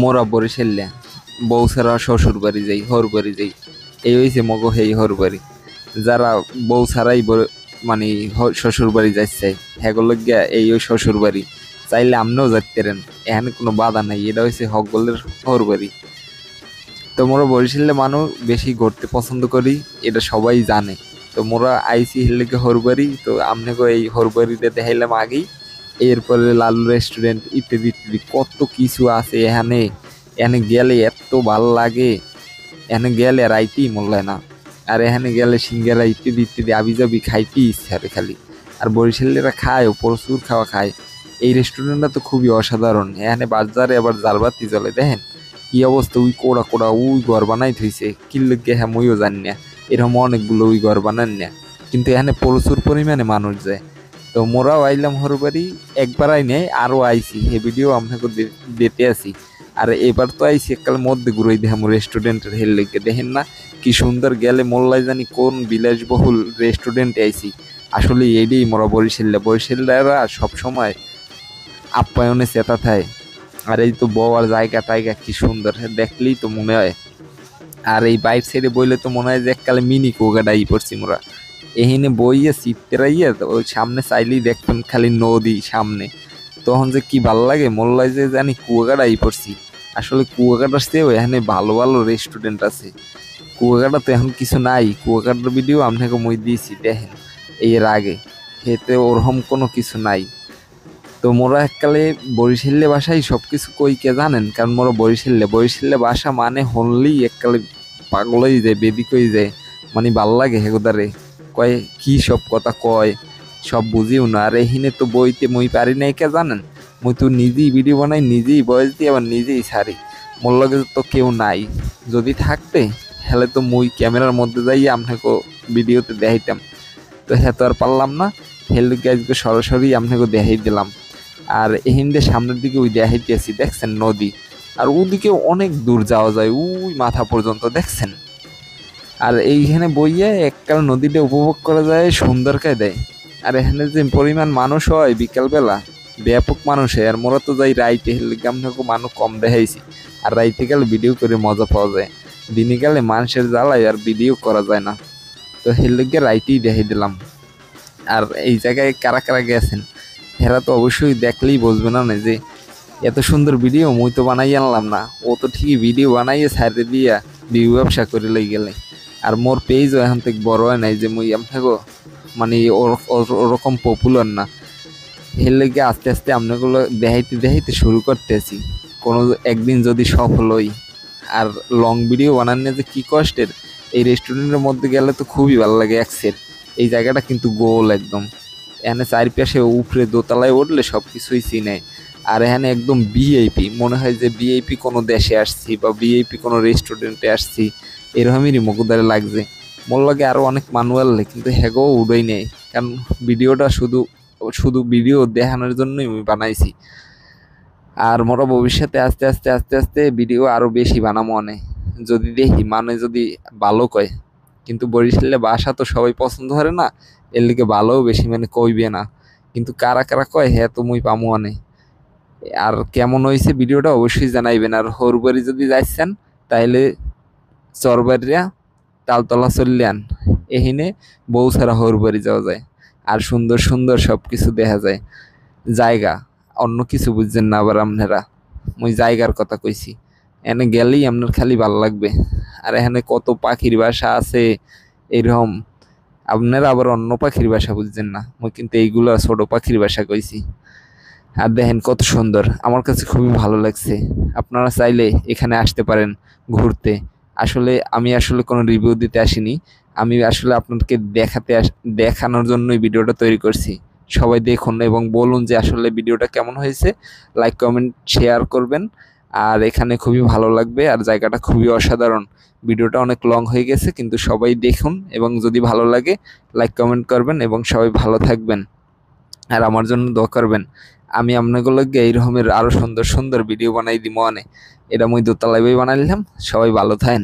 মোরা বরিশাল্লা বউ ছাড়া শ্বশুর বাড়ি যাই, হর বাড়ি যাই, এই হয়েছে মগো হেই হর বাড়ি। যারা বউ ছাড়াই মানে শ্বশুর বাড়ি যাচ্ছে হ্যাগোল গিয়া এই ওই শ্বশুর বাড়ি, চাইলে আমনেও যাইতে পারেন, এখানে কোনো বাধা নাই। এটা হয়েছে হকগলের হর বাড়ি। তো মোরা বরিশালে মানুষ বেশি ঘুরতে পছন্দ করি, এটা সবাই জানে। তো মোরা আইসি হেলেকে হরবাড়ি, তো আপনাকে এই হরবাড়িতে দেখাইলাম আগেই। এরপরে লালু রেস্টুরেন্ট ইত্যাদি ইত্যাদি কত কিছু আছে এখানে। এখানে গেলে এত ভাল লাগে, এখানে গেলে রাইতেই মূল্যায় না। আর এখানে গেলে সিঙ্গারা ইত্যাদি ইত্যাদি আবি যাবি খাইতেই ইচ্ছা করে খালি। আর বরিশালেরা খায়, প্রচুর খাওয়া খায়। এই রেস্টুরেন্টটা তো খুবই অসাধারণ। এখানে বাজারে আবার জালবাতি চলে, দেখেন কি অবস্থা। ওই কোড়া কোড়া ওই ঘর বানাই থইছে, কি লোকে হ্যাঁ মইও জানি না, এরকম অনেকগুলো ওই ঘর বানান না। কিন্তু এখানে প্রচুর পরিমাণে মানুষ যায়। তো মোরাও আইলাম হরবাড়ি, একবার আই নেই আরও আইছি, এ ভিডিও আপনাকে দিতে আসি। আর এবার তো আইছি এককাল মধ্যে ঘুরাই দেখাম রেস্টুরেন্টের হেল লেগে, দেখেন না কি সুন্দর। গেলে মোল্লাই জানি কোন বিলাসবহুল রেস্টুরেন্টে আইছি। আসলে এটাই মোরা বরিশালরা সবসময় আপ্যায়নে চেতা থাকে। আর এই তো বওয়ার জায়গা টাইগা কি সুন্দর, দেখলেই তো মনে হয়। আর এই বাইক সাইডে বইলে তো মনে হয় যে এককালে মিনি কোগাডাই পড়ছি মোরা। এহিনে বইয়ে চিত্তেরাইয়া ওই সামনে চাইলেই দেখবেন খালি নদী সামনে, তখন যে কি ভাল লাগে। মোল্লায় যে জানি কুয়াকাটাই পড়ছি। আসলে কুয়াকাটার চেয়েও এখানে ভালো ভালো রেস্টুরেন্ট আছে। কুয়াকাটা তো এখন কিছু নাই, কুয়াকাটার ভিডিও আপনাকে মই দিয়েছি দেখেন এর আগে, এতে ওরকম কোনো কিছু নাই। তো মোরা এককালে বরিশালে বাসায় সব কিছু কই কে জানেন, কারণ মোরা বরিশালে বাসা মানে হনলেই এককালে পাগল হয়ে যায়, বেদিক হয়ে যায়। মানে ভাল লাগে হেগোদারে, কয় কি সব কথা কয় সব বুঝিও না। আর এহিনে তো বইতে মই পারি নাই কে জানেন, মই তো নিজেই ভিডিও বানাই, নিজেই ভয়েস দিই, আবার নিজেই ছাড়ি। মোর লগে তো কেউ নাই, যদি থাকতে হেলে তো মুই ক্যামেরার মধ্যে যাই আপনাকে ভিডিওতে দেখাইতাম। তো হ্যাঁ তো আর পারলাম না, হেলে আজকে সরাসরি আপনাকে দেখাই দিলাম। আর এহিন্দে সামনের দিকে ওই দেখাইতেছি দেখছেন নদী, আর ওদিকে অনেক দূর যাওয়া যায় ওই মাথা পর্যন্ত দেখছেন। আর এইখানে বইয়ে এককাল নদীটা উপভোগ করা যায়, সুন্দর দেয়। আর এখানে যে পরিমাণ মানুষ হয় বিকালবেলা, ব্যাপক মানুষ হয়। আর মোরা তো যাই রাইতে, হেলে আপনাকে মানুষ কম দেখাইছি। আর রাইতে গেলে ভিডিও করে মজা পাওয়া যায়, দিনে গেলে মানুষের জ্বালায় আর ভিডিও করা যায় না। তো হেলেগে রাইতেই দেখাই দিলাম। আর এই জায়গায় কারা কারা গেছেন হেরা তো অবশ্যই দেখলেই বুঝবে না যে এত সুন্দর ভিডিও মুই তো বানাই আনলাম না, ও তো ঠিকই ভিডিও বানাইয়ে সাইডে দিয়া ভিউ ব্যবসা করে লই গেলে। আর মোর পেজও এখন থেকে বড় হয় নাই যে মুই আপনাকে মানে ওরকম পপুলার না। এর লেগে আস্তে আস্তে আপনাগুলো দেখাইতে দেখাইতে শুরু করতেছি। কোনো একদিন যদি সফল হই। আর লং ভিডিও বানানো যে কি কষ্টের, এই রেস্টুরেন্টের মধ্যে গেলে তো খুবই ভালো লাগে। একসের এই জায়গাটা কিন্তু গোল একদম, এখানে চারিপাশে উপরে দোতলায় উঠলে সব কিছুই চিনে। আর এখানে একদম ভিআইপি, মনে হয় যে ভিআইপি কোনো দেশে আসছি বা ভিআইপি কোনো রেস্টুরেন্টে আসছি, এরকমই মগদারে লাগছে। মোর লাগে আরও অনেক মানুয়াল, কিন্তু হ্যাগো উড়াই নেই, কারণ ভিডিওটা শুধু শুধু ভিডিও দেখানোর জন্যই আমি বানাইছি। আর মোরা ভবিষ্যতে আস্তে আস্তে আস্তে আস্তে ভিডিও আরও বেশি বানাবো অনেক, যদি দেখি মানে যদি ভালো কয়। কিন্তু বরিশালে বাসা তো সবাই পছন্দ করে না, এর লিগে ভালোও বেশি মানে কইবে না। কিন্তু কারা কারা কয় হ্যাঁ তো মুই পামু অনেক। আর কেমন হয়েছে ভিডিওটা অবশ্যই জানাইবেন। আর হরবাড়ি যদি যাচ্ছেন তাইলে চরবাড়িয়া তালতলা চললেন, এহিনে বউ ছাড়া হরবাড়ি যাওয়া যায়। আর সুন্দর সুন্দর সব কিছু দেখা যায় জায়গা, অন্য কিছু বুঝছেন না আবার আপনারা, মুই জায়গার কথা কইছি। এনে গেলেই আপনার খালি ভালো লাগবে। আর এখানে কত পাখির বাসা আছে এরকম, আপনারা আবার অন্য পাখির বাসা বুঝছেন না, মুই কিন্তু এইগুলো ছোট পাখির বাসা কইছি। আর দেখেন কত সুন্দর, আমার কাছে খুবই ভালো লাগছে। আপনারা চাইলে এখানে আসতে পারেন ঘুরতে। আমি আসলে কোনো রিভিউ দিতে আসিনি, আমি আসলে আপনাদেরকে দেখানোর জন্যই ভিডিওটা তৈরি করছি। সবাই দেখুন এবং বলুন যে আসলে ভিডিওটা কেমন হয়েছে, লাইক কমেন্ট শেয়ার করবেন। আর এখানে খুবই ভালো লাগবে, আর জায়গাটা খুবই অসাধারণ। ভিডিওটা অনেক লং হয়ে গেছে, কিন্তু সবাই দেখুন এবং যদি ভালো লাগে লাইক কমেন্ট করবেন এবং সবাই ভালো থাকবেন। আর আমার জন্য দোয়া করবেন, আমি আপনাগুলোকে এই রকমের আরো সুন্দর সুন্দর ভিডিও বানাই দিব। এটা মুই দোতলায় বানাইলাম। সবাই ভালো থাকেন।